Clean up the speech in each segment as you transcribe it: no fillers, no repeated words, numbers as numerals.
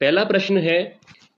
पहला प्रश्न है,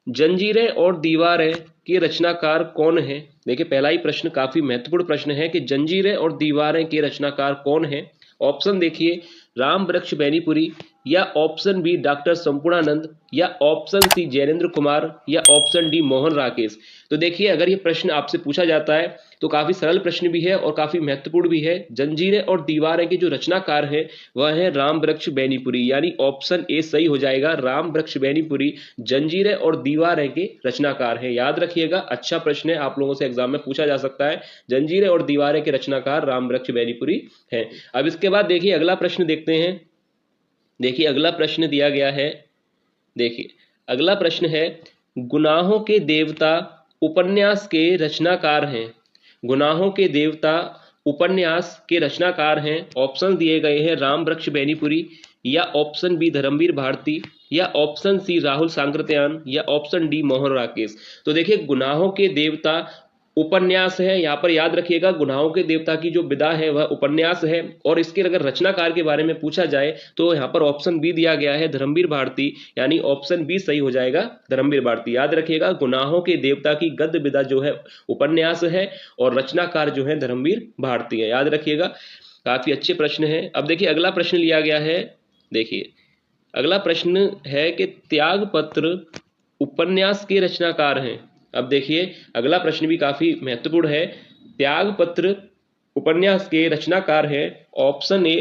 जंजीरें और दीवारें के रचनाकार कौन है। देखिए पहला ही प्रश्न काफी महत्वपूर्ण प्रश्न है कि जंजीरें और दीवारें के रचनाकार कौन है। ऑप्शन देखिए, राम वृक्ष बैनीपुरी, या ऑप्शन बी डॉक्टर संपूर्णानंद, या ऑप्शन सी जैनेन्द्र कुमार, या ऑप्शन डी मोहन राकेश। तो देखिए अगर ये प्रश्न आपसे पूछा जाता है तो काफी सरल प्रश्न भी है और काफी महत्वपूर्ण भी है। जंजीरें और दीवारें के जो रचनाकार है वह है राम वृक्ष बैनीपुरी, यानी ऑप्शन ए सही हो जाएगा। राम वृक्ष बैनीपुरी जंजीरें और दीवारें के रचनाकार है, याद रखिएगा। अच्छा प्रश्न है, आप लोगों से एग्जाम में पूछा जा सकता है। जंजीरें और दीवारें के रचनाकार राम वृक्ष बैनीपुरी है। अब इसके बाद देखिए अगला प्रश्न देखते हैं। देखिए अगला प्रश्न दिया गया है। देखिए अगला प्रश्न है, गुनाहों के देवता उपन्यास के रचनाकार हैं। गुनाहों के देवता उपन्यास के रचनाकार हैं। ऑप्शन दिए गए हैं, राम वृक्ष बैनीपुरी, या ऑप्शन बी धर्मवीर भारती, या ऑप्शन सी राहुल सांकृत्यान, या ऑप्शन डी मोहन राकेश। तो देखिए गुनाहों के देवता उपन्यास है, यहाँ पर याद रखिएगा गुनाहों के देवता की जो विधा है वह उपन्यास है। और इसके अगर रचनाकार के बारे में पूछा जाए तो यहाँ पर ऑप्शन बी दिया गया है धर्मवीर भारती, यानी ऑप्शन बी सही हो जाएगा, धर्मवीर भारती। याद रखिएगा गुनाहों के देवता की गद्य विधा जो है उपन्यास है और रचनाकार जो है धर्मवीर भारती है, याद रखिएगा। काफी अच्छे प्रश्न है। अब देखिए अगला प्रश्न लिया गया है। देखिए अगला प्रश्न है कि त्यागपत्र उपन्यास के रचनाकार हैं। अब देखिए अगला प्रश्न भी काफी महत्वपूर्ण है। त्यागपत्र उपन्यास के रचनाकार हैं। ऑप्शन ए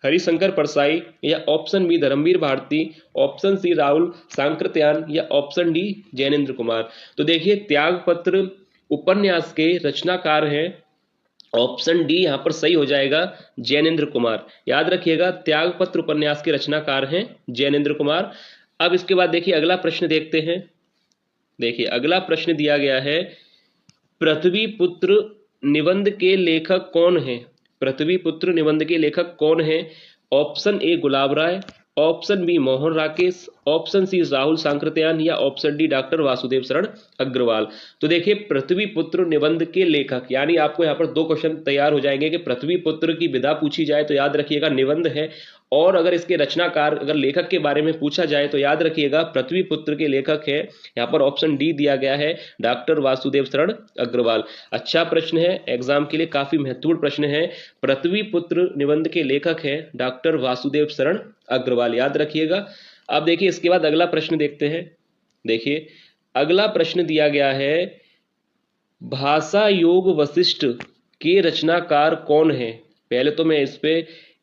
हरिशंकर परसाई, या option B Dharamvir Bharati, option C Rahul Sankrityayan, या ऑप्शन डी जैनेन्द्र कुमार। तो देखिए त्यागपत्र उपन्यास के रचनाकार हैं। ऑप्शन डी यहां पर सही हो जाएगा, जैनेन्द्र कुमार। याद रखिएगा त्यागपत्र उपन्यास के रचनाकार हैं जैनेन्द्र कुमार। अब इसके बाद देखिए अगला प्रश्न देखते हैं। देखिए अगला प्रश्न दिया गया है, पृथ्वीपुत्र निबंध के लेखक कौन है। पृथ्वीपुत्र निबंध के लेखक कौन है। Option A Gulab Rai, option B Mohan Rakesh, option C Rahul Sankrityayan, या ऑप्शन डी डॉक्टर वासुदेव शरण अग्रवाल। तो देखिए पृथ्वीपुत्र निबंध के लेखक, यानी आपको यहाँ पर दो क्वेश्चन तैयार हो जाएंगे कि पृथ्वीपुत्र की विधा पूछी जाए तो याद रखिएगा निबंध है, और अगर इसके रचनाकार अगर लेखक के बारे में पूछा जाए तो याद रखिएगा पृथ्वीपुत्र के लेखक है यहाँ पर ऑप्शन डी दिया गया है, डॉक्टर वासुदेव शरण अग्रवाल। अच्छा प्रश्न है, एग्जाम के लिए काफी महत्वपूर्ण प्रश्न है। पृथ्वीपुत्र निबंध के लेखक है डॉक्टर वासुदेव शरण अग्रवाल, याद रखिएगा। अब देखिए इसके बाद अगला प्रश्न देखते हैं। देखिए अगला प्रश्न दिया गया है, भाषा योग वशिष्ठ के रचनाकार कौन है। पहले तो मैं इस पे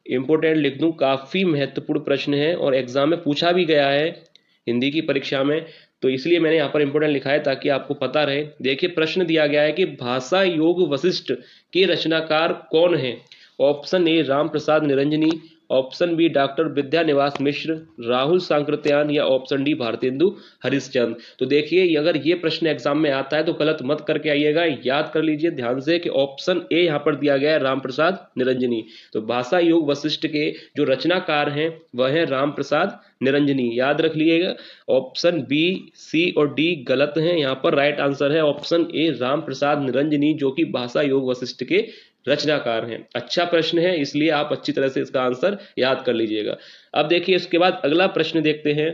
इंपोर्टेंट लिख दूं, काफी महत्वपूर्ण प्रश्न है और एग्जाम में पूछा भी गया है हिंदी की परीक्षा में, तो इसलिए मैंने यहाँ पर इंपोर्टेंट लिखा है ताकि आपको पता रहे। देखिए प्रश्न दिया गया है कि भाषा योग वशिष्ठ के रचनाकार कौन है। Option A Ram Prasad Niranjani, option B doctor Vidyaniwas Mishra, Rahul Sankrityayan, या ऑप्शन डी भारतेंदु हरिश्चंद्र। तो देखिए अगर ये प्रश्न एग्जाम में आता है तो गलत मत करके आइएगा, याद कर लीजिए ध्यान से कि ऑप्शन ए यहाँ पर दिया गया है राम प्रसाद निरंजनी। तो भाषा योग वशिष्ठ के जो रचनाकार हैं वह है राम प्रसाद निरंजनी, याद रख लीजिएगा। ऑप्शन बी सी और डी गलत हैं, यहाँ पर राइट आंसर है ऑप्शन ए राम प्रसाद निरंजनी, जो कि भाषा योग वशिष्ठ के रचनाकार हैं। अच्छा प्रश्न है, इसलिए आप अच्छी तरह से इसका आंसर याद कर लीजिएगा। अब देखिए इसके बाद अगला प्रश्न देखते हैं।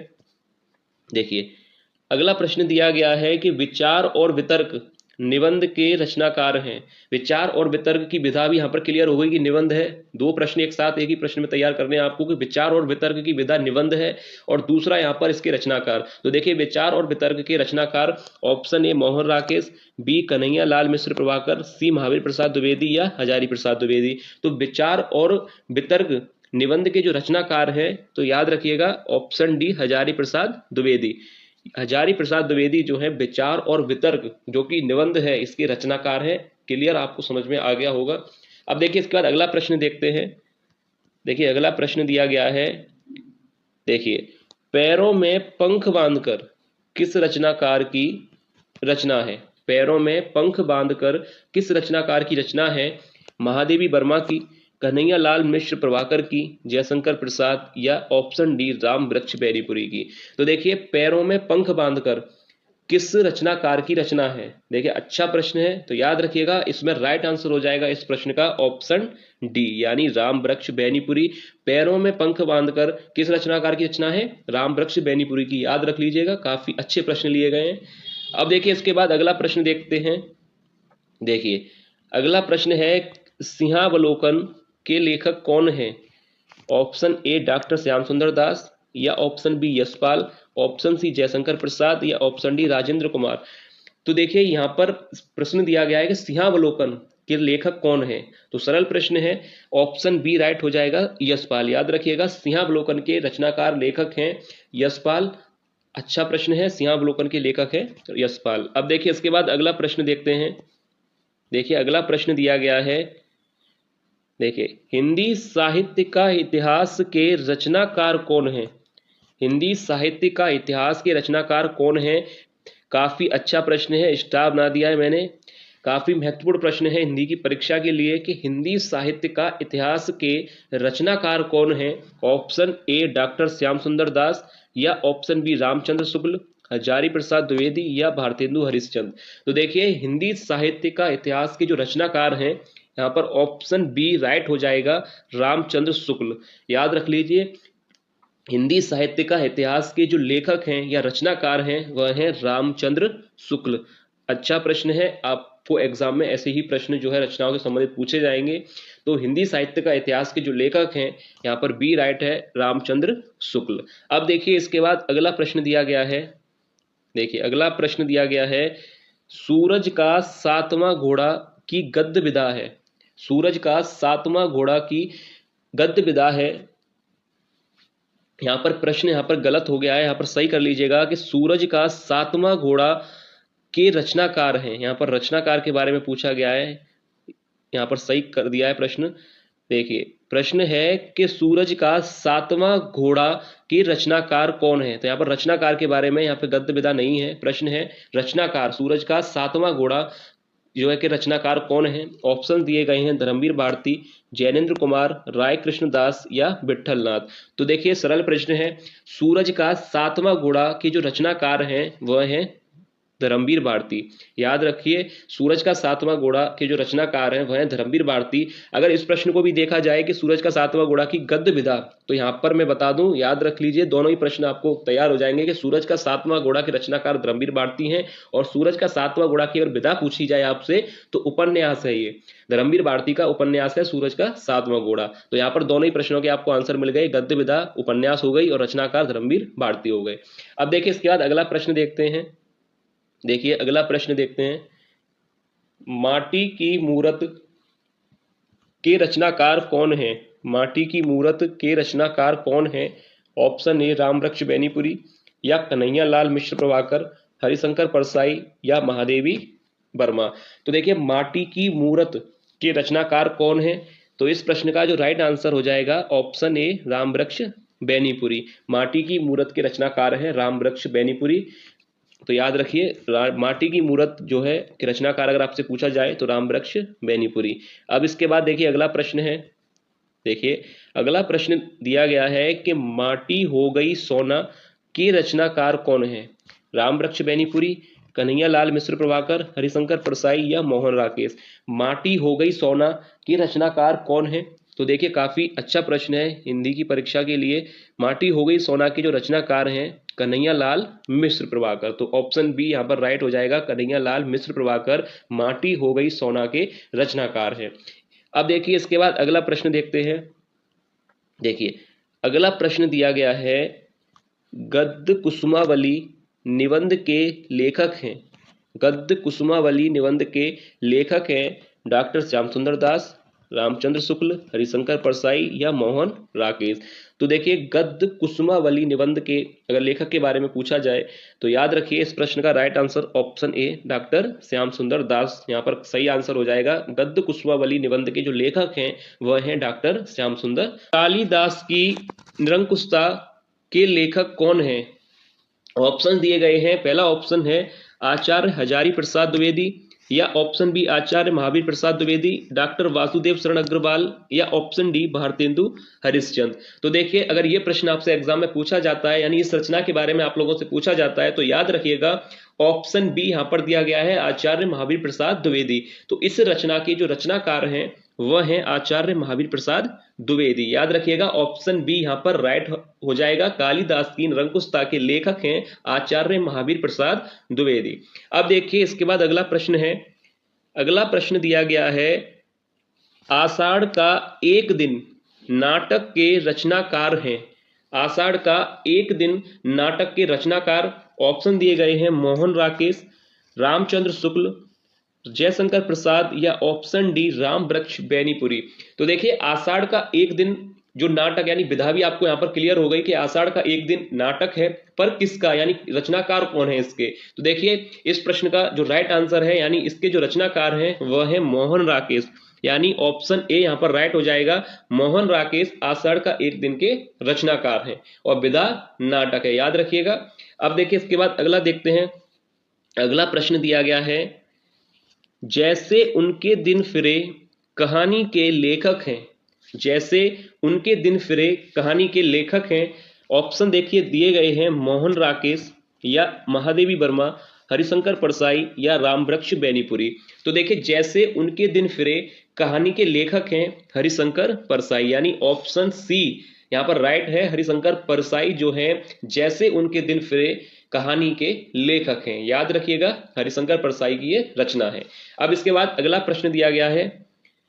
देखिए अगला प्रश्न दिया गया है कि विचार और वितर्क निबंध के रचनाकार हैं। विचार और वितर्क की विधा भी यहाँ पर क्लियर हो गई कि निबंध है। दो प्रश्न एक साथ एक ही प्रश्न में तैयार करने हैं आपको कि विचार और वितर्क की विधा निबंध है और दूसरा यहाँ पर इसके रचनाकार। तो देखिए विचार और वितर्क के रचनाकार option A Mohan Rakesh, B Kanhaiya Lal Mishra Prabhakar, C Mahavir Prasad Dwivedi, या हजारी प्रसाद द्विवेदी। तो विचार और वितर्क निबंध के जो रचनाकार हैं तो याद रखिएगा ऑप्शन डी हजारी प्रसाद द्विवेदी। हजारी प्रसाद द्विवेदी जो है विचार और वितर्क जो कि निबंध है इसके रचनाकार है। क्लियर, आपको समझ में आ गया होगा। अब देखिए इसके बाद अगला प्रश्न देखते हैं। देखिए अगला प्रश्न दिया गया है। देखिए पैरों में पंख बांधकर किस रचनाकार की रचना है। पैरों में पंख बांधकर किस रचनाकार की रचना है। महादेवी वर्मा की, कन्हैया लाल मिश्र प्रभाकर की, जयशंकर प्रसाद, या ऑप्शन डी राम वृक्ष बैरीपुरी की। तो देखिए पैरों में पंख बांधकर किस रचनाकार की रचना है? देखिए अच्छा प्रश्न है, तो याद रखिएगा इसमें राइट आंसर हो जाएगा इस प्रश्न का ऑप्शन डी, यानी राम वृक्ष बेनीपुरी। पैरों में पंख बांधकर किस रचनाकार की रचना है? राम वृक्ष बेनीपुरी की। याद रख लीजिएगा, काफी अच्छे प्रश्न लिए गए हैं। अब देखिए इसके बाद अगला प्रश्न देखते हैं। देखिए अगला प्रश्न है, सिंहावलोकन के लेखक कौन है? ऑप्शन ए डॉक्टर श्याम सुंदर दास, या option B Yashpal, option C Jaishankar Prasad, या ऑप्शन डी राजेंद्र कुमार। तो देखिए यहाँ पर प्रश्न दिया गया है कि सिंहावलोकन के लेखक कौन है, तो सरल प्रश्न है, ऑप्शन बी राइट हो जाएगा यशपाल। याद रखिएगा सिंहावलोकन के रचनाकार लेखक हैं यशपाल। अच्छा प्रश्न है, सिंहावलोकन के लेखक है यशपाल। अब देखिए इसके बाद अगला प्रश्न देखते हैं। देखिए अगला प्रश्न दिया गया है, देखिए हिंदी साहित्य का इतिहास के रचनाकार कौन है? हिंदी साहित्य का इतिहास के रचनाकार कौन है? काफी अच्छा प्रश्न है, स्टार बना दिया है मैंने। काफी महत्वपूर्ण प्रश्न है हिंदी की परीक्षा के लिए कि हिंदी साहित्य का इतिहास के रचनाकार कौन है? ऑप्शन ए डॉक्टर श्याम सुंदर दास, या ऑप्शन बी रामचंद्र शुक्ल, हजारी प्रसाद द्विवेदी, या भारतेंदु हरिश्चंद्र। तो देखिए हिंदी साहित्य का इतिहास के जो रचनाकार हैं, यहाँ पर ऑप्शन बी राइट हो जाएगा रामचंद्र शुक्ल। याद रख लीजिए हिंदी साहित्य का इतिहास के जो लेखक हैं या रचनाकार हैं वह हैं रामचंद्र शुक्ल। अच्छा प्रश्न है, आपको एग्जाम में ऐसे ही प्रश्न जो है रचनाओं के संबंधित पूछे जाएंगे। तो हिंदी साहित्य का इतिहास के जो लेखक हैं यहाँ पर बी राइट है रामचंद्र शुक्ल। अब देखिए इसके बाद अगला प्रश्न दिया गया है। देखिए अगला प्रश्न दिया गया है, सूरज का सातवां घोड़ा की गद्य विधा है। सूरज का सातवां घोड़ा की गद्य विधा है। यहाँ पर प्रश्न यहाँ पर गलत हो गया है, यहाँ पर सही कर लीजिएगा कि सूरज का सातवां घोड़ा के रचनाकार हैं। यहाँ पर रचनाकार के बारे में पूछा गया है, यहाँ पर सही कर दिया है प्रश्न। देखिए प्रश्न है कि सूरज का सातवां घोड़ा के रचनाकार कौन है? तो यहाँ पर रचनाकार के बारे में यहाँ पे गद्य विधा नहीं है, प्रश्न है रचनाकार सूरज का सातवां घोड़ा जो है कि रचनाकार कौन है? ऑप्शन दिए गए हैं धर्मवीर भारती, जैनेन्द्र कुमार, राय कृष्ण दास, या विठल नाथ। तो देखिए सरल प्रश्न है, सूरज का सातवां घोड़ा के जो रचनाकार हैं वह हैं धर्मवीर भारती। याद रखिए सूरज का सातवां घोड़ा के जो रचनाकार हैं वह हैं धर्मवीर भारती। अगर इस प्रश्न को भी देखा जाए कि सूरज का सातवां घोड़ा की गद्य विधा, तो यहाँ पर मैं बता दूं, याद रख लीजिए दोनों ही प्रश्न आपको तैयार हो जाएंगे कि सूरज का सातवां घोड़ा के रचनाकार धर्मवीर भारती हैं, और सूरज का सातवां घोड़ा की अगर विधा पूछी जाए आपसे तो उपन्यास है ये, धर्मवीर भारती का उपन्यास है सूरज का सातवां घोड़ा। तो यहाँ पर दोनों ही प्रश्नों के आपको आंसर मिल गए, गद्य विधा उपन्यास हो गई और रचनाकार धर्मवीर भारती हो गए। अब देखिए इसके बाद अगला प्रश्न देखते हैं। देखिए अगला प्रश्न देखते हैं, माटी की मूरत के रचनाकार कौन है? माटी की मूरत के रचनाकार कौन है? ऑप्शन ए रामवृक्ष बेनीपुरी, या कन्हैया लाल मिश्र प्रभाकर, हरिशंकर परसाई, या महादेवी वर्मा। तो देखिए माटी की मूरत के रचनाकार कौन है? तो इस प्रश्न का जो राइट आंसर हो जाएगा ऑप्शन ए रामवृक्ष बेनीपुरी। माटी की मूरत के रचनाकार है रामवृक्ष बेनीपुरी। तो याद रखिए माटी की मूरत जो है कि रचनाकार अगर आपसे पूछा जाए तो रामवृक्ष बेनीपुरी। अब इसके बाद देखिए अगला प्रश्न है। देखिए अगला प्रश्न दिया गया है कि माटी हो गई सोना के रचनाकार कौन है? रामवृक्ष बेनीपुरी, कन्हैया लाल मिश्र प्रभाकर, हरिशंकर परसाई, या मोहन राकेश। माटी हो गई सोना के रचनाकार कौन है? तो देखिए काफी अच्छा प्रश्न है हिंदी की परीक्षा के लिए। माटी हो गई सोना के जो रचनाकार हैं कन्हैया लाल मिश्र प्रभाकर। तो ऑप्शन बी यहाँ पर राइट हो जाएगा, कन्हैया लाल मिश्र प्रभाकर माटी हो गई सोना के रचनाकार हैं। अब देखिए इसके बाद अगला प्रश्न देखते हैं। देखिए अगला प्रश्न दिया गया है, गद्य कुसुमावली निबंध के लेखक हैं। गद्य कुसुमावली निबंध के लेखक हैं डॉक्टर श्याम सुंदर दास, रामचंद्र शुक्ल, हरिशंकर परसाई, या मोहन राकेश। तो देखिए गद्य कुसुमावली निबंध के अगर लेखक के बारे में पूछा जाए तो याद रखिए इस प्रश्न का right answer option A doctor Shyam Sundar दास यहाँ पर सही आंसर हो जाएगा। गद्य कुसुमावली निबंध के जो लेखक हैं वह हैं डॉक्टर श्याम सुंदर। कालिदास की निरंकुशता के लेखक कौन है? ऑप्शन दिए गए हैं। पहला ऑप्शन है आचार्य हजारी प्रसाद द्विवेदी, या ऑप्शन बी आचार्य महावीर प्रसाद द्विवेदी, डॉक्टर वासुदेव शरण अग्रवाल, या ऑप्शन डी भारतेंदु हरिश्चंद्र। तो देखिए अगर ये प्रश्न आपसे एग्जाम में पूछा जाता है यानी इस रचना के बारे में आप लोगों से पूछा जाता है तो याद रखिएगा ऑप्शन बी यहां पर दिया गया है आचार्य महावीर प्रसाद द्विवेदी। तो इस रचना के जो रचनाकार हैं वह हैं आचार्य महावीर प्रसाद द्विवेदी। याद रखिएगा ऑप्शन बी यहां पर राइट हो जाएगा। कालिदास की निरंकुशता के लेखक हैं आचार्य महावीर प्रसाद द्विवेदी। अब देखिए इसके बाद अगला प्रश्न है, अगला प्रश्न दिया गया है आषाढ़ का एक दिन नाटक के रचनाकार हैं। आषाढ़ का एक दिन नाटक के रचनाकार ऑप्शन दिए गए हैं मोहन राकेश, रामचंद्र शुक्ल, जयशंकर प्रसाद या ऑप्शन डी राम वृक्ष बेनीपुरी। तो देखिए आषाढ़ का एक दिन जो नाटक यानी विधा भी आपको यहाँ पर क्लियर हो गई कि आषाढ़ का एक दिन नाटक है, पर किसका यानी रचनाकार कौन है इसके। तो देखिए इस प्रश्न का जो राइट आंसर है यानी इसके जो रचनाकार हैं वह है मोहन राकेश, यानी ऑप्शन ए यहाँ पर राइट हो जाएगा। मोहन राकेश आषाढ़ का एक दिन के रचनाकार हैं और विधा नाटक है, याद रखिएगा। अब देखिए इसके बाद अगला देखते हैं, अगला प्रश्न दिया गया है जैसे उनके दिन फिरे कहानी के लेखक हैं। जैसे उनके दिन फिरे कहानी के लेखक हैं, ऑप्शन देखिए दिए गए हैं मोहन राकेश या महादेवी वर्मा, हरिशंकर परसाई या रामवृक्ष बेनीपुरी। तो देखिए जैसे उनके दिन फिरे कहानी के लेखक हैं हरिशंकर परसाई, यानी ऑप्शन सी यहाँ पर राइट है। हरिशंकर परसाई जो है जैसे उनके दिन फिरे कहानी के लेखक हैं, याद रखिएगा हरिशंकर परसाई की ये रचना है। अब इसके बाद अगला प्रश्न दिया गया है,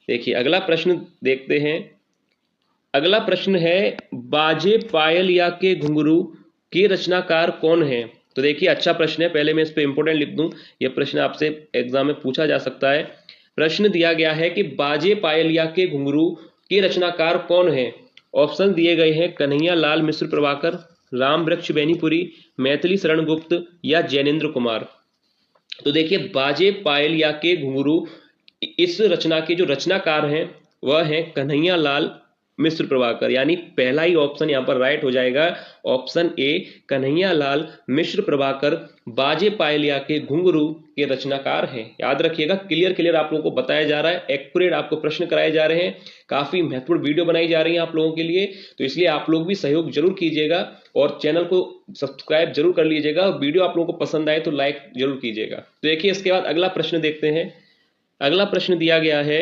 देखिए अगला प्रश्न देखते हैं। अगला प्रश्न है बाजे पायल या के घुंघरू के रचनाकार कौन है। तो देखिए अच्छा प्रश्न है, पहले मैं इस पे इंपोर्टेंट लिख दूं, यह प्रश्न आपसे एग्जाम में पूछा जा सकता है। प्रश्न दिया गया है कि बाजे पायल या के घुंघरू के रचनाकार कौन है। ऑप्शन दिए गए हैं कन्हैया लाल मिश्र प्रभाकर, राम वृक्ष बेनीपुरी, मैथिली शरण गुप्त या जैनेन्द्र कुमार। तो देखिए बाजे पायल या के घुंघरू इस रचना के जो रचनाकार हैं वह हैं कन्हैया लाल मिश्र प्रभाकर, यानी पहला ही ऑप्शन यहाँ पर राइट हो जाएगा। ऑप्शन ए कन्हैया लाल मिश्र प्रभाकर बाजे पायलिया के घुंघरू के रचनाकार हैं, याद रखिएगा। क्लियर आप लोगों को बताया जा रहा है, एक्यूरेट आपको प्रश्न कराए जा रहे हैं, काफी महत्वपूर्ण वीडियो बनाई जा रही है आप लोगों के लिए, तो इसलिए आप लोग भी सहयोग जरूर कीजिएगा और चैनल को सब्सक्राइब जरूर कर लीजिएगा। वीडियो आप लोगों को पसंद आए तो लाइक जरूर कीजिएगा। तो देखिए इसके बाद अगला प्रश्न देखते हैं। अगला प्रश्न दिया गया है,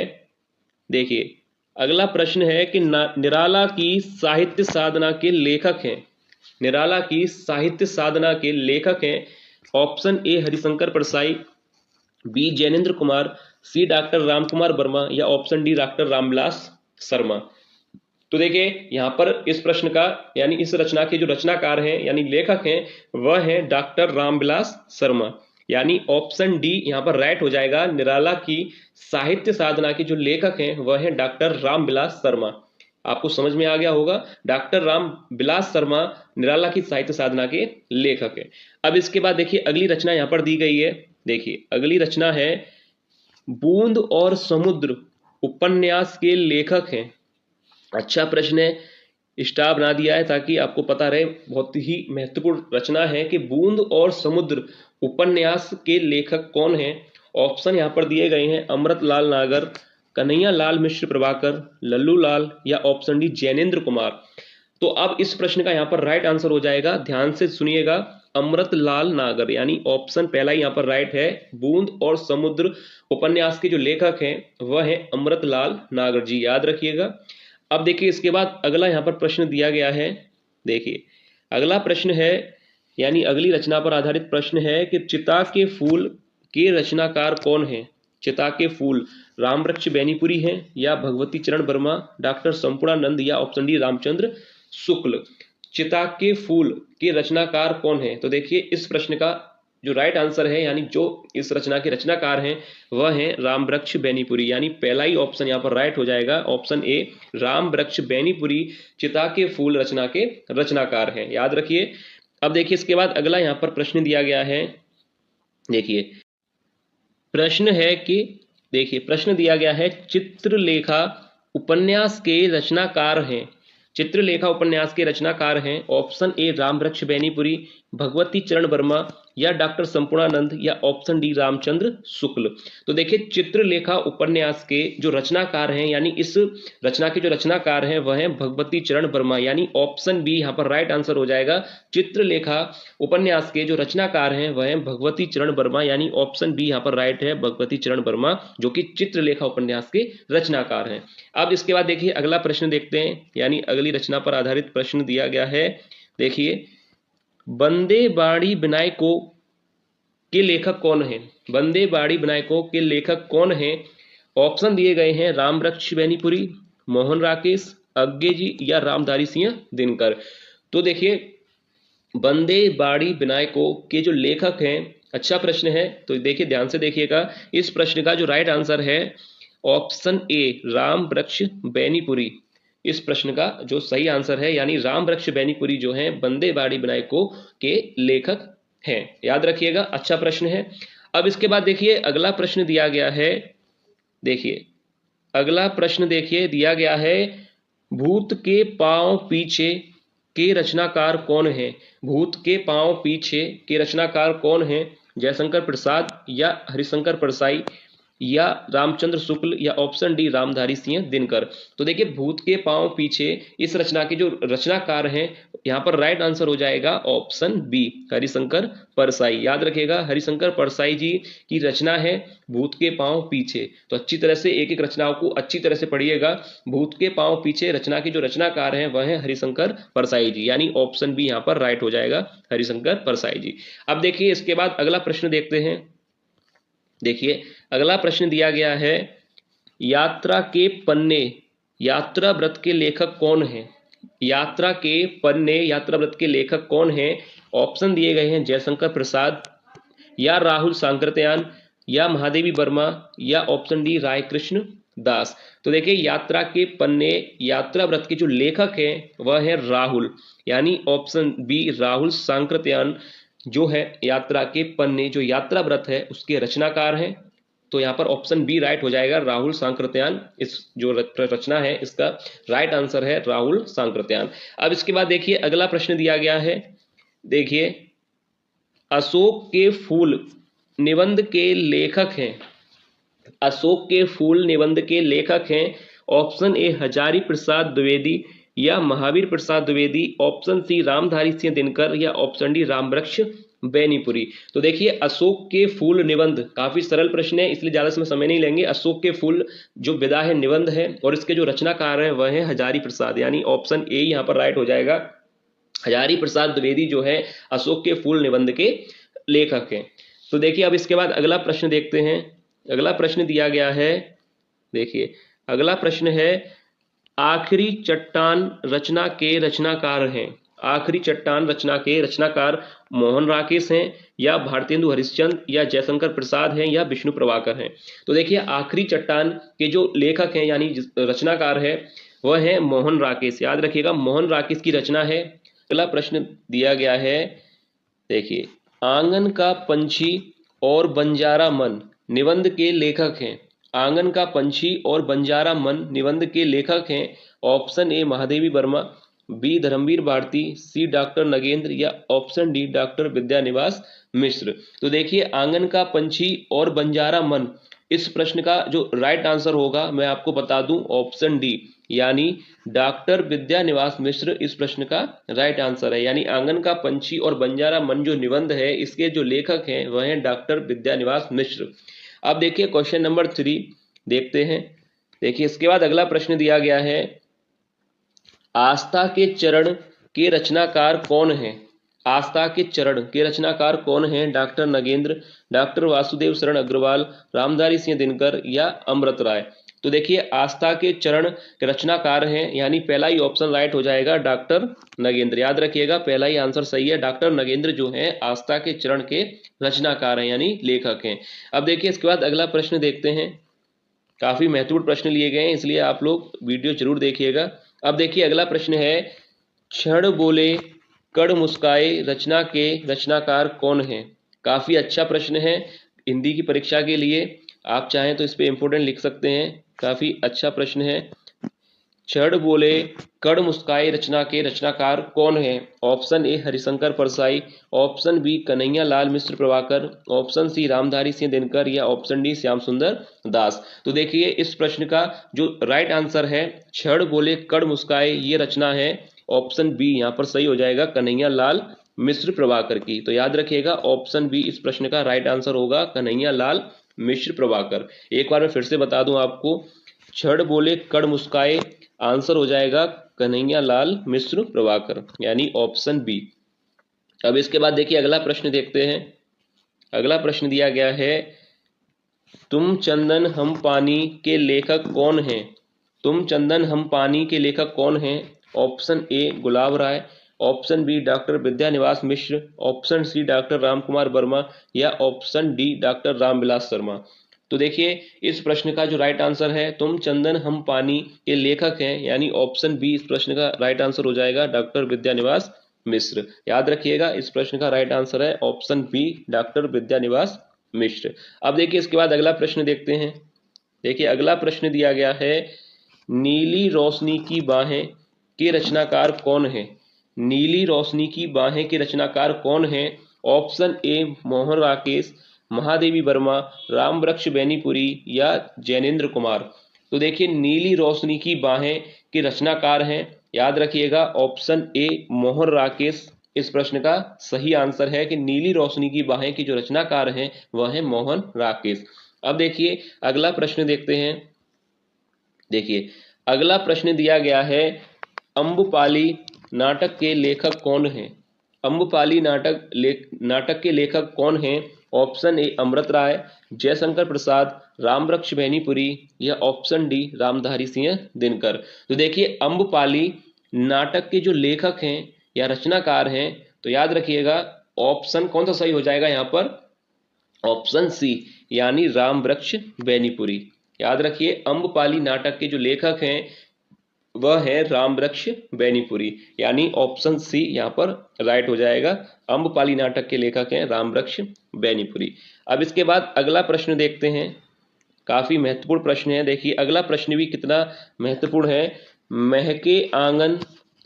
देखिए अगला प्रश्न है कि निराला की साहित्य साधना के लेखक हैं। निराला की साहित्य साधना के लेखक हैं option A Harishankar Parsai, B Jainendra Kumar, C doctor Ramkumar Verma या option D doctor Ramvilas Sharma. तो देखिए यहां पर इस प्रश्न का यानी इस रचना के जो रचनाकार हैं यानी लेखक हैं वह हैं डॉक्टर रामविलास शर्मा, यानी ऑप्शन डी यहां पर राइट हो जाएगा। निराला की साहित्य साधना के जो लेखक हैं वह हैं डॉक्टर रामविलास शर्मा। आपको समझ में आ गया होगा, डॉक्टर रामविलास शर्मा निराला की साहित्य साधना के लेखक है। अब इसके बाद देखिए अगली रचना यहां पर दी गई है, देखिए अगली रचना है बूंद और समुद्र उपन्यास के लेखक हैं। अच्छा प्रश्न है, स्टार बना दिया है ताकि आपको पता रहे, बहुत ही महत्वपूर्ण रचना है कि बूंद और समुद्र उपन्यास के लेखक कौन हैं। ऑप्शन यहाँ पर दिए गए हैं अमृतलाल नागर, कन्हैया लाल मिश्र प्रभाकर, लल्लू लाल या ऑप्शन डी जैनेन्द्र कुमार। तो अब इस प्रश्न का यहाँ पर राइट आंसर हो जाएगा, ध्यान से सुनिएगा, अमृतलाल नागर, यानी ऑप्शन पहला यहाँ पर राइट है। बूंद और समुद्र उपन्यास के जो लेखक हैं वह है अमृतलाल नागर जी, याद रखिएगा। अब देखिए इसके बाद अगला यहाँ पर प्रश्न दिया गया है, देखिए अगला प्रश्न है यानी अगली रचना पर आधारित प्रश्न है कि चिता के फूल के रचनाकार कौन है। चिता के फूल रामवृक्ष बेनीपुरी हैं या भगवती चरण वर्मा, डॉक्टर संपूर्णानंद या ऑप्शन डी रामचंद्र शुक्ल। चिता के फूल के रचनाकार कौन है। तो देखिए इस प्रश्न का जो राइट आंसर है यानी जो इस रचना के रचनाकार हैं वह हैं रामवृक्ष बेनीपुरी, यानी पहला ही ऑप्शन यहाँ पर राइट हो जाएगा। ऑप्शन ए रामवृक्ष बेनीपुरी चिता के फूल रचना के रचनाकार हैं, याद रखिए। अब देखिए इसके बाद अगला यहाँ पर प्रश्न दिया गया है, देखिए प्रश्न है कि देखिए प्रश्न दिया गया है चित्रलेखा उपन्यास के रचनाकार हैं। चित्रलेखा उपन्यास के रचनाकार हैं ऑप्शन ए रामवृक्ष बेनीपुरी, भगवती चरण वर्मा या डॉक्टर संपूर्णानंद या ऑप्शन डी रामचंद्र शुक्ल। तो देखिए चित्रलेखा उपन्यास के जो रचनाकार हैं यानी इस रचना के जो रचनाकार हैं वह हैं भगवती चरण वर्मा, यानी ऑप्शन बी यहाँ पर राइट आंसर हो जाएगा। चित्रलेखा उपन्यास के जो रचनाकार हैं वह हैं भगवती चरण वर्मा, यानी ऑप्शन बी यहाँ पर राइट है, भगवती चरण वर्मा जो कि चित्रलेखा उपन्यास के रचनाकार हैं। अब इसके बाद देखिए अगला प्रश्न देखते हैं, यानी अगली रचना पर आधारित प्रश्न दिया गया है। देखिए बंदे बाड़ी विनायकों के लेखक कौन है? बंदे बाड़ी विनायकों के लेखक कौन है? ऑप्शन दिए गए हैं रामवृक्ष बेनीपुरी, मोहन राकेश, अज्ञे जी या रामधारी सिंह दिनकर। तो देखिए बंदे बाड़ी विनायकों के जो लेखक हैं, अच्छा प्रश्न है, तो देखिए ध्यान से देखिएगा। इस प्रश्न का जो राइट आंसर है ऑप्शन ए रामवृक्ष बेनीपुरी, इस प्रश्न का जो सही आंसर है, यानी रामवृक्ष बेनीपुरी जो है बंदे बाड़ी विनायकों के लेखक हैं। याद रखिएगा, अच्छा प्रश्न है। अब इसके बाद देखिए अगला प्रश्न दिया गया है। देखिए अगला प्रश्न देखिए दिया गया है, भूत के पांव पीछे के रचनाकार कौन है? भूत के पांव पीछे के रचनाकार कौन है? जयशंकर प्रसाद या हरिशंकर परसाई या रामचंद्र शुक्ल या ऑप्शन डी रामधारी सिंह दिनकर। तो देखिए भूत के पांव पीछे इस रचना के जो रचनाकार हैं यहाँ पर राइट आंसर हो जाएगा ऑप्शन बी हरिशंकर परसाई। याद रखिएगा हरिशंकर परसाई जी की रचना है भूत के पांव पीछे। तो अच्छी तरह से एक एक रचनाओं को अच्छी तरह से पढ़िएगा। भूत के पांव पीछे रचना के जो रचनाकार हैं वह है हरिशंकर परसाई जी, यानी ऑप्शन बी यहाँ पर राइट हो जाएगा हरिशंकर परसाई जी। अब देखिए इसके बाद अगला प्रश्न देखते हैं। देखिए अगला प्रश्न दिया गया है, यात्रा के पन्ने यात्रा व्रत के लेखक कौन हैं? यात्रा के पन्ने यात्रा व्रत के लेखक कौन हैं? ऑप्शन दिए गए हैं जयशंकर प्रसाद या राहुल सांकृत्यायन या महादेवी वर्मा या ऑप्शन डी राय कृष्ण दास। तो देखिए यात्रा के पन्ने यात्रा व्रत के जो लेखक हैं वह है राहुल, यानी ऑप्शन बी राहुल सांकृत्यायन जो है यात्रा के पन्ने जो यात्रा व्रत है उसके रचनाकार हैं। तो यहाँ पर ऑप्शन बी राइट हो जाएगा, राहुल सांकृत्यायन इस जो रचना है इसका राइट आंसर है राहुल सांकृत्यायन। अब इसके बाद देखिए अगला प्रश्न दिया गया है। देखिए अशोक के फूल निबंध के लेखक हैं, अशोक के फूल निबंध के लेखक हैं ऑप्शन ए हजारी प्रसाद द्विवेदी या महावीर प्रसाद द्विवेदी, ऑप्शन सी रामधारी सिंह दिनकर या ऑप्शन डी रामवृक्ष बेनीपुरी। तो देखिए अशोक के फूल निबंध काफी सरल प्रश्न है इसलिए ज्यादा समय नहीं लेंगे। अशोक के फूल जो विदा है निबंध है और इसके जो रचनाकार है वह है हजारी प्रसाद, यानी ऑप्शन ए यहाँ पर राइट हो जाएगा। हजारी प्रसाद द्विवेदी जो है अशोक के फूल निबंध के लेखक हैं। तो देखिए अब इसके बाद अगला प्रश्न देखते हैं। अगला प्रश्न दिया गया है। देखिए अगला प्रश्न है, आखिरी चट्टान रचना के रचनाकार हैं। आखिरी चट्टान रचना के रचनाकार मोहन राकेश हैं या भारतेंदु हरिश्चंद्र या जयशंकर प्रसाद हैं या विष्णु प्रभाकर हैं। तो देखिए आखिरी चट्टान के जो लेखक हैं यानी रचनाकार है वह है मोहन राकेश। याद रखिएगा मोहन राकेश की रचना है। अगला प्रश्न दिया गया है। देखिए आंगन का पंछी और बंजारा मन निबंध के लेखक हैं। आंगन का पंछी और बंजारा मन निबंध के लेखक हैं option A Mahadevi Varma, B Dharamvir Bharati, C doctor Nagendra या option D doctor Vidyaniwas Mishra. तो देखिए आंगन का पंछी और बंजारा मन इस प्रश्न का जो राइट आंसर होगा मैं आपको बता दूं ऑप्शन डी, यानी डॉक्टर विद्यानिवास मिश्र इस प्रश्न का राइट आंसर है। यानी आंगन का पंछी और बंजारा मन जो निबंध है इसके जो लेखक हैं वह हैं डॉक्टर विद्यानिवास मिश्र। अब देखिए क्वेश्चन नंबर 3 देखते हैं। देखिए इसके बाद अगला प्रश्न दिया गया है, आस्था के चरण के रचनाकार कौन है? आस्था के चरण के रचनाकार कौन हैं? डॉक्टर नगेंद्र, डॉक्टर वासुदेव शरण अग्रवाल, रामधारी सिंह दिनकर या अमृत राय। तो देखिए आस्था के चरण के रचनाकार हैं, यानी पहला ही ऑप्शन राइट हो जाएगा डॉक्टर नगेंद्र। याद रखिएगा पहला ही आंसर सही है, डॉक्टर नगेंद्र जो है आस्था के चरण के रचनाकार हैं यानी लेखक हैं। अब देखिए इसके बाद अगला प्रश्न देखते हैं। काफी महत्वपूर्ण प्रश्न लिए गए हैं इसलिए आप लोग वीडियो जरूर देखिएगा। अब देखिए अगला प्रश्न है, क्षण बोले कड़ मुस्काए रचना के रचनाकार कौन है? काफी अच्छा प्रश्न है हिंदी की परीक्षा के लिए, आप चाहें तो इस पे इंपोर्टेंट लिख सकते हैं। काफी अच्छा प्रश्न है। छड़ बोले कड़ मुस्काए रचना के रचनाकार कौन है? Option A Harishankar Parsai, option B Kanhaiya Lal Mishra Prabhakar, option C Ramdhari Singh Dinkar या ऑप्शन डी श्याम सुंदर दास। तो देखिए इस प्रश्न का जो राइट आंसर है छड़ बोले कड़ मुस्काए, ये रचना है ऑप्शन बी यहाँ पर सही हो जाएगा कन्हैया लाल मिश्र प्रभाकर की। तो याद रखिएगा ऑप्शन बी इस प्रश्न का राइट आंसर होगा कन्हैया लाल मिश्र प्रभाकर। एक बार मैं फिर से बता दूं आपको, छड़ बोले कड़ मुस्काए आंसर हो जाएगा कन्हैया लाल मिश्र प्रभाकर यानी ऑप्शन बी। अब इसके बाद देखिए अगला प्रश्न देखते हैं। अगला प्रश्न दिया गया है तुम चंदन हम पानी के लेखक कौन हैं? तुम चंदन हम पानी के लेखक कौन हैं? Option A Gulab Rai, option B doctor Vidyaniwas Mishra, option C doctor Ramkumar Verma या option D doctor Ramvilas Sharma. तो देखिए इस प्रश्न का जो राइट आंसर है तुम चंदन हम पानी के लेखक हैं यानी ऑप्शन बी इस प्रश्न का राइट आंसर हो जाएगा डॉक्टर विद्यानिवास मिश्र। याद रखिएगा इस प्रश्न का राइट आंसर है ऑप्शन बी डॉक्टर विद्यानिवास मिश्र। अब देखिए इसके बाद अगला प्रश्न देखते हैं। देखिए अगला प्रश्न दिया गया है नीली रोशनी की बाहें के रचनाकार कौन है? नीली रोशनी की बाहें के रचनाकार कौन है? ऑप्शन ए मोहन राकेश, महादेवी वर्मा, राम वृक्ष बेनीपुरी या जैनेन्द्र कुमार। तो देखिए नीली रोशनी की बाहें के रचनाकार हैं, याद रखिएगा ऑप्शन ए मोहन राकेश इस प्रश्न का सही आंसर है कि नीली रोशनी की बाहें की जो रचनाकार हैं वह है मोहन राकेश। अब देखिए अगला प्रश्न देखते हैं। देखिए अगला प्रश्न दिया गया है अम्बुपाली नाटक के लेखक कौन है? अम्बुपाली नाटक के लेखक कौन हैं? ऑप्शन ए अमृत राय, जयशंकर प्रसाद, रामवृक्ष बेनीपुरी या ऑप्शन डी रामधारी सिंह दिनकर। तो देखिए अम्बुपाली नाटक के जो लेखक हैं या रचनाकार हैं तो याद रखिएगा ऑप्शन कौन सा सही हो जाएगा यहाँ पर? ऑप्शन सी यानी राम वृक्ष बेनीपुरी। याद रखिए अम्बपाली नाटक के जो लेखक हैं वह है राम वृक्ष बेनीपुरी यानी ऑप्शन सी यहाँ पर राइट हो जाएगा। अम्बपाली नाटक के लेखक हैं राम वृक्ष बेनीपुरी। अब इसके बाद अगला प्रश्न देखते हैं, काफी महत्वपूर्ण प्रश्न है। देखिए अगला प्रश्न भी कितना महत्वपूर्ण है। महके आंगन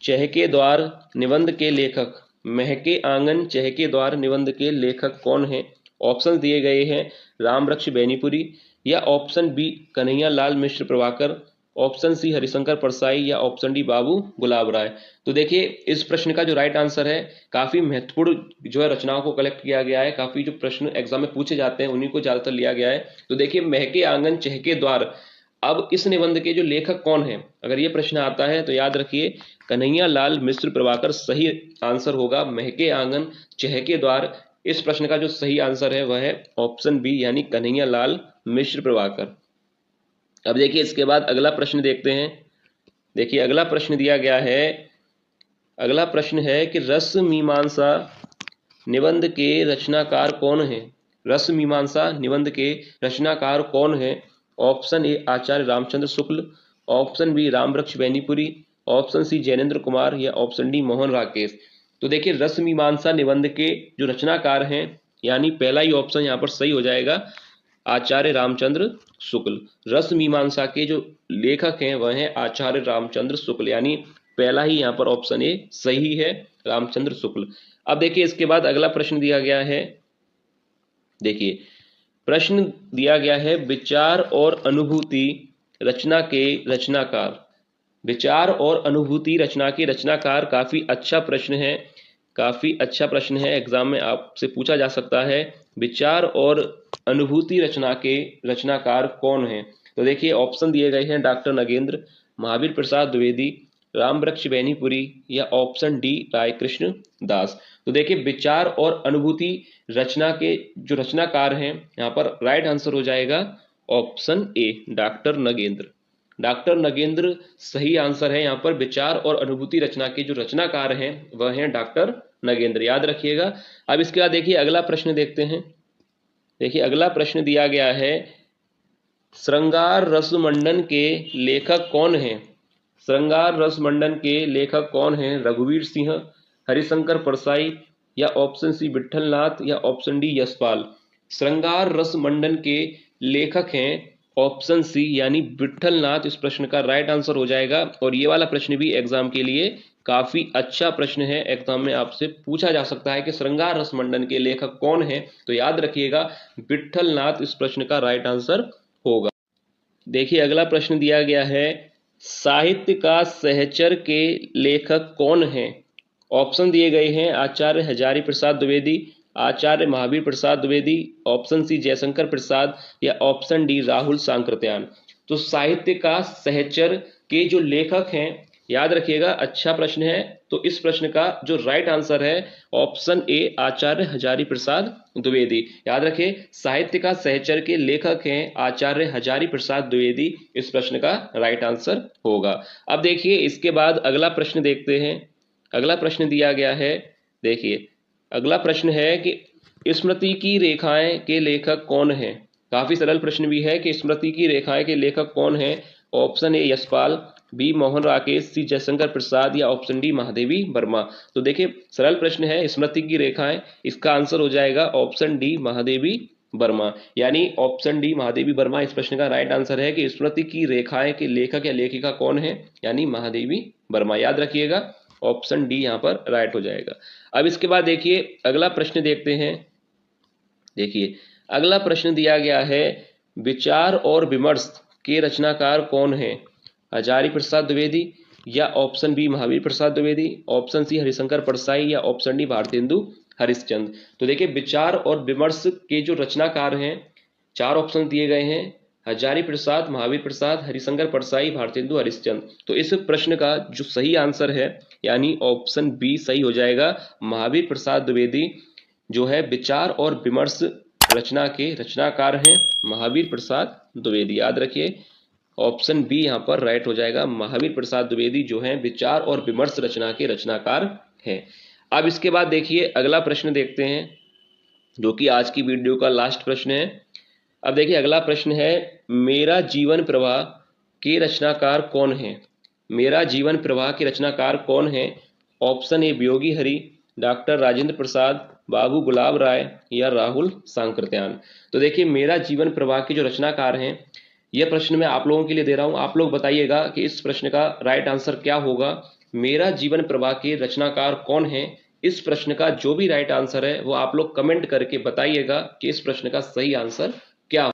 चहके द्वार निबंध के लेखक, महके आंगन चहके द्वार निबंध के लेखक कौन है? ऑप्शन दिए गए हैं राम वृक्ष बेनीपुरी या option B Kanhaiya Lal Mishra Prabhakar, option सी हरिशंकर परसाई या ऑप्शन डी बाबू गुलाब राय। तो देखिए इस प्रश्न का जो राइट आंसर है, काफी महत्वपूर्ण जो है रचनाओं को कलेक्ट किया गया है, काफी जो प्रश्न एग्जाम में पूछे जाते हैं उन्हीं को ज्यादातर लिया गया है। तो देखिए महके आंगन चहके द्वार, अब इस निबंध के जो लेखक कौन है अगर ये प्रश्न आता है तो याद रखिए कन्हैया लाल मिश्र प्रभाकर सही आंसर होगा। महके आंगन चहके द्वार इस प्रश्न का जो सही आंसर है वह है ऑप्शन बी यानी कन्हैया लाल मिश्र प्रभाकर। अब देखिए इसके बाद अगला प्रश्न देखते हैं। देखिए अगला प्रश्न दिया गया है, अगला प्रश्न है कि रस मीमांसा निबंध के रचनाकार कौन है? रस मीमांसा निबंध के रचनाकार कौन है? Option A Acharya Ramchandra Shukla, option B Rambriksh Benipuri, option C Jainendra Kumar या ऑप्शन डी मोहन राकेश। तो देखिए रस मीमांसा निबंध के जो रचनाकार हैं यानी पहला ही ऑप्शन यहाँ पर सही हो जाएगा आचार्य रामचंद्र शुक्ल। रस मीमांसा के जो लेखक हैं वह हैं आचार्य रामचंद्र शुक्ल यानी पहला ही यहाँ पर ऑप्शन ए सही है रामचंद्र शुक्ल। अब देखिए इसके बाद अगला प्रश्न दिया गया है। देखिए प्रश्न दिया गया है विचार और अनुभूति रचना के रचनाकार। विचार और अनुभूति रचना के रचनाकार काफी अच्छा प्रश्न है, काफी अच्छा प्रश्न है, एग्जाम में आपसे पूछा जा सकता है विचार और अनुभूति रचना के रचनाकार कौन है? तो देखिए ऑप्शन दिए गए हैं डॉक्टर नगेंद्र, महावीर प्रसाद द्विवेदी, राम वृक्ष बेनीपुरी या ऑप्शन डी राय कृष्ण दास। तो देखिए विचार और अनुभूति रचना के जो रचनाकार हैं यहाँ पर राइट आंसर हो जाएगा option A doctor Nagendra. Doctor Nagendra सही आंसर है यहाँ पर। विचार और अनुभूति रचना के जो रचनाकार हैं वह हैं डॉक्टर नगेंद्र, याद रखिएगा। अब इसके बाद देखिए अगला प्रश्न देखते हैं। देखिए अगला प्रश्न दिया गया है श्रृंगार रस मंडन के लेखक कौन है? श्रृंगार रस मंडन के लेखक कौन है? रघुवीर सिंह, हरिशंकर परसाई या ऑप्शन सी विठल नाथ या ऑप्शन डी यशपाल। श्रृंगार रस मंडन के लेखक हैं ऑप्शन सी यानी विट्ठल नाथ इस प्रश्न का राइट आंसर हो जाएगा। और ये वाला प्रश्न भी एग्जाम के लिए काफी अच्छा प्रश्न है, एग्जाम में आपसे पूछा जा सकता है कि श्रृंगार रस मंडन के लेखक कौन है, तो याद रखिएगा विट्ठल नाथ इस प्रश्न का राइट आंसर होगा। देखिए अगला प्रश्न दिया गया है, साहित्य का सहचर के लेखक कौन है। ऑप्शन दिए गए हैं आचार्य हजारी प्रसाद द्विवेदी, आचार्य महावीर प्रसाद द्विवेदी, ऑप्शन सी जयशंकर प्रसाद या ऑप्शन डी राहुल सांकृत्यायन। तो साहित्य का सहचर के जो लेखक हैं, याद रखिएगा अच्छा प्रश्न है, तो इस प्रश्न का जो राइट आंसर है ऑप्शन ए आचार्य हजारी प्रसाद द्विवेदी। याद रखें साहित्य का सहचर के लेखक हैं आचार्य हजारी प्रसाद द्विवेदी, इस प्रश्न का राइट आंसर होगा। अब देखिए इसके बाद अगला प्रश्न देखते हैं। अगला प्रश्न दिया गया है, देखिए अगला प्रश्न है कि स्मृति की रेखाएं के लेखक कौन है। काफी सरल प्रश्न भी है कि स्मृति की रेखाएं के लेखक कौन है। Option A Yashpal, B Mohan Rakesh, C Jaishankar Prasad या ऑप्शन डी महादेवी वर्मा। तो देखिए सरल प्रश्न है स्मृति की रेखाएं, इसका आंसर हो जाएगा ऑप्शन डी महादेवी वर्मा। यानी ऑप्शन डी महादेवी वर्मा इस प्रश्न का राइट आंसर है कि स्मृति की रेखाएं के लेखक या लेखिका कौन है, यानी महादेवी वर्मा। याद रखिएगा ऑप्शन डी यहाँ पर राइट हो जाएगा। अब इसके बाद देखिए अगला प्रश्न देखते हैं। देखिए अगला प्रश्न दिया गया है, विचार और विमर्श के रचनाकार कौन है। हजारी प्रसाद द्विवेदी या option B Mahavir Prasad Dwivedi, option C Harishankar Parsai या ऑप्शन डी भारतेंदु हरिश्चंद्र। तो देखिए विचार और विमर्श के जो रचनाकार हैं, चार ऑप्शन दिए गए हैं, हजारी प्रसाद, महावीर प्रसाद, हरिशंकर परसाई, भारतेंदु हरिश्चंद्र। तो इस प्रश्न का जो सही आंसर है यानी ऑप्शन बी सही हो जाएगा। महावीर प्रसाद द्विवेदी जो है विचार और विमर्श रचना के रचनाकार हैं, महावीर प्रसाद द्विवेदी। याद रखिए ऑप्शन बी यहाँ पर राइट हो जाएगा, महावीर प्रसाद द्विवेदी जो है विचार और विमर्श रचना के रचनाकार हैं। अब इसके बाद देखिए अगला प्रश्न देखते हैं जो कि आज की वीडियो का लास्ट प्रश्न है। अब देखिए अगला प्रश्न है, मेरा जीवन प्रवाह के रचनाकार कौन है। मेरा जीवन प्रवाह के रचनाकार कौन है। ऑप्शन ए वियोगी हरि, डॉक्टर राजेंद्र प्रसाद, बाबू गुलाब राय या राहुल सांकृत्यायन। तो देखिए मेरा जीवन प्रवाह के जो रचनाकार हैं, यह प्रश्न मैं आप लोगों के लिए दे रहा हूं, आप लोग बताइएगा कि इस प्रश्न का राइट आंसर क्या होगा। मेरा जीवन प्रवाह के रचनाकार कौन है, इस प्रश्न का जो भी राइट आंसर है वो आप लोग कमेंट करके बताइएगा कि इस प्रश्न का सही आंसर क्या